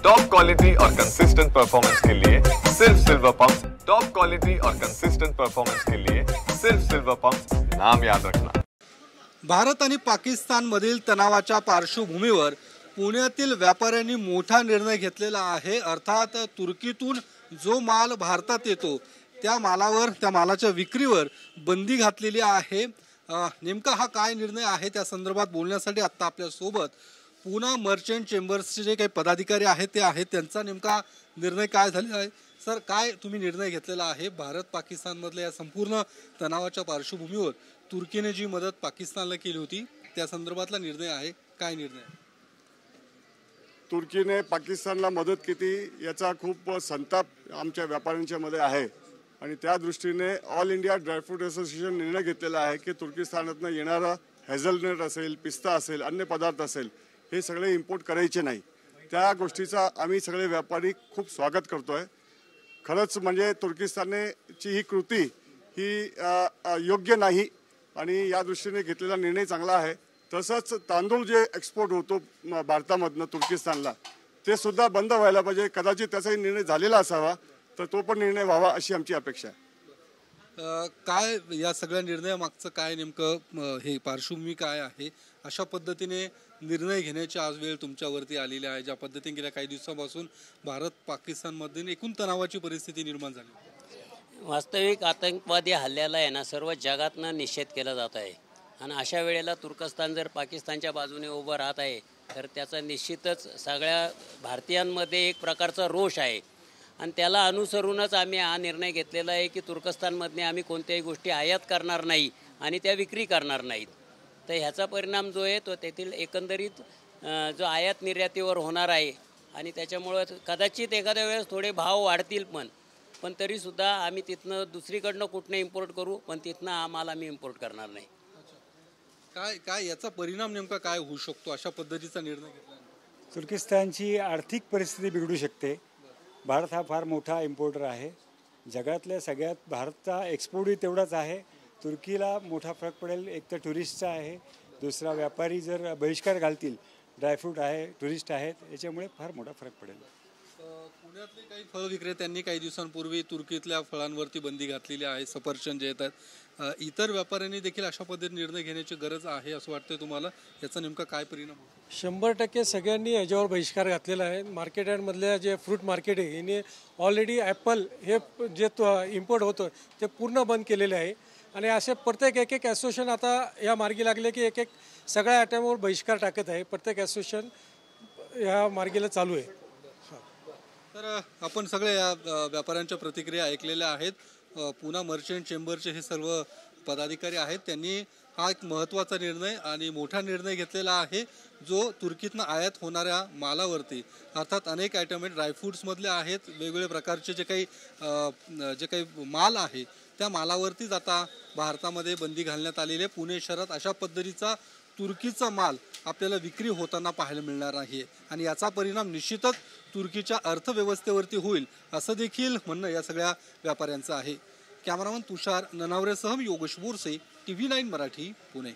Top quality और consistent performance के लिए सिर्फ सिल्वर पंप्स। टॉप क्वालिटी और कंसिस्टेंट परफॉर्मेंस के लिए सिर्फ सिल्वर पंप्स, नाम याद रखना। भारत आणि पाकिस्तानमधील तणावाच्या पार्श्वभूमीवर पुण्यातील व्यापाऱ्यांनी मोठा निर्णय घेतलेला आहे। अर्थात तुर्कीतून जो माल भारतात येतो त्या मालाच्या विक्रीवर बंदी घातलेली आहे। नेमका हा काय निर्णय आहे त्या संदर्भात बोलण्यासाठी आता आपल्या सोबत पुणे मर्चंट चेंबर्सचे जे काही पदाधिकारी आहेत ते आहेत। त्यांचा नेमका निर्णय काय झालेला आहे सर, काय तुम्ही निर्णय घेतलेला आहे? भारत पाकिस्तानमधल्या या संपूर्ण तणावाच्या पार्श्वभूमीवर तुर्कीने जी मदत पाकिस्तानला केली होती त्या संदर्भातला निर्णय आहे, काय निर्णय? तुर्कीने पाकिस्तानला मदत केली याचा खूप संताप आमच्या व्यापाऱ्यांच्या मध्ये आहे आणि त्या दृष्टीने ऑल इंडिया ड्रायफ्रूट असोसिएशन निर्णय घेतलेला आहे की तुर्किस्तानातून येणारा हेझलनट असेल, पिस्ता असेल, अन्य पदार्थ असेल, हे सगळे इम्पोर्ट करायचे नाही। त्या गोष्टीचा आम्ही सगळे व्यापारी खूप स्वागत करतोय। खरंच म्हणजे तुर्किस्तानची ही कृती ही योग्य नाही आणि या दृष्टीने घेतलेला निर्णय चांगला आहे। तसंच तांदूळ जे एक्सपोर्ट होतो भारतामधनं तुर्किस्तानला ते सुद्धा बंद व्हायला पाहिजे। कदाचित त्याचाही निर्णय झालेला असावा, तर तो पण निर्णय व्हावा अशी आमची अपेक्षा आहे। काय या सगळ्या निर्णयामागचं काय नेमकं हे पार्श्वभूमी काय आहे? अशा पद्धतीने निर्णय घेण्याची आज वेळ तुमच्यावरती आलेली आहे, ज्या पद्धतीने गेल्या काही दिवसांपासून भारत पाकिस्तानमध्ये एकूण तणावाची परिस्थिती निर्माण झाली। वास्तविक आतंकवादी हल्ल्याला आहे ना सर्व जगातनं निषेध केला जात आहे आणि अशा वेळेला तुर्कस्तान जर पाकिस्तानच्या बाजूने उभं राहत आहे तर त्याचा निश्चितच सगळ्या भारतीयांमध्ये एक प्रकारचा रोष आहे आणि त्याला अनुसरूनच आम्ही हा निर्णय घेतलेला आहे की तुर्कस्तानमधने आम्ही कोणत्याही गोष्टी आयात करणार नाही आणि त्या विक्री करणार नाहीत। तर ह्याचा परिणाम जो आहे तो तेथील एकंदरीत जो आयात निर्यातीवर होणार आहे आणि त्याच्यामुळं कदाचित एखाद्या वेळेस थोडे भाव वाढतील पण तरीसुद्धा आम्ही तिथनं दुसरीकडनं कुठनं इम्पोर्ट करू, पण तिथनं हा माल आम्ही इम्पोर्ट करणार नाही। काय याचा परिणाम नेमका काय होऊ शकतो अशा पद्धतीचा निर्णय घेतला? तुर्किस्तानची आर्थिक परिस्थिती बिघडू शकते। भारत हा फार मोठा इम्पोर्टर आहे, जगातल्या सगळ्यात भारतचा एक्सपोर्टही तेवढाच आहे। तुर्कीला मोठा फरक पडेल, एक तर टुरिस्टचा आहे, दुसरा व्यापारी जर बहिष्कार घालतील, ड्रायफ्रूट आहे, टुरिस्ट आहेत, याच्यामुळे फार मोठा फरक पडेल। पुण्यातले काही फळ विक्रेत्यांनी काही दिवसांपूर्वी तुर्कीतल्या फळांवरती बंदी घातलेली आहे, सफरचंद जे येतात। इतर व्यापाऱ्यांनी देखील अशा पद्धतीने निर्णय घेण्याची गरज आहे असं वाटतंय तुम्हाला? याचा नेमका काय परिणाम होतो? 100% सगळ्यांनी याच्यावर बहिष्कार घातलेला आहे। मार्केट यार्डमधल्या जे फ्रूट मार्केट आहे याने ऑलरेडी ॲपल हे जे इम्पोर्ट होतं ते पूर्ण बंद केलेले आहे आणि असे प्रत्येक एक असोसिएशन आता या मार्गी लागले की एक सगळ्या आयटमवर बहिष्कार टाकत आहे। प्रत्येक असोसिएशन या मार्गीला चालू आहे। तर आपण सगळे या व्यापाऱ्यांच्या प्रतिक्रिया ऐकलेल्या आहेत। पुणे मर्चंट चेंबरचे हे सर्व पदाधिकारी आहेत, त्यांनी हा एक महत्त्वाचा निर्णय आणि मोठा निर्णय घेतलेला आहे जो तुर्कीतनं आयात होणाऱ्या मालावरती, अर्थात अनेक आयटम आहेत, ड्रायफ्रूट्समधले आहेत, वेगवेगळ्या प्रकारचे जे काही माल आहे त्या मालावरतीच आता भारतामध्ये बंदी घालण्यात आलेली आहे। पुणे शहरात अशा पद्धतीचा तुर्कीचा माल आपल्याला विक्री होताना पाहायला मिळणार आहे आणि याचा परिणाम निश्चितच तुर्कीच्या अर्थव्यवस्थेवरती होईल असं देखील म्हणणं या सगळ्या व्यापाऱ्यांचं आहे। कॅमेरामन तुषार ननावरेसह योगेश बोरसे, TV9 मराठी, पुणे।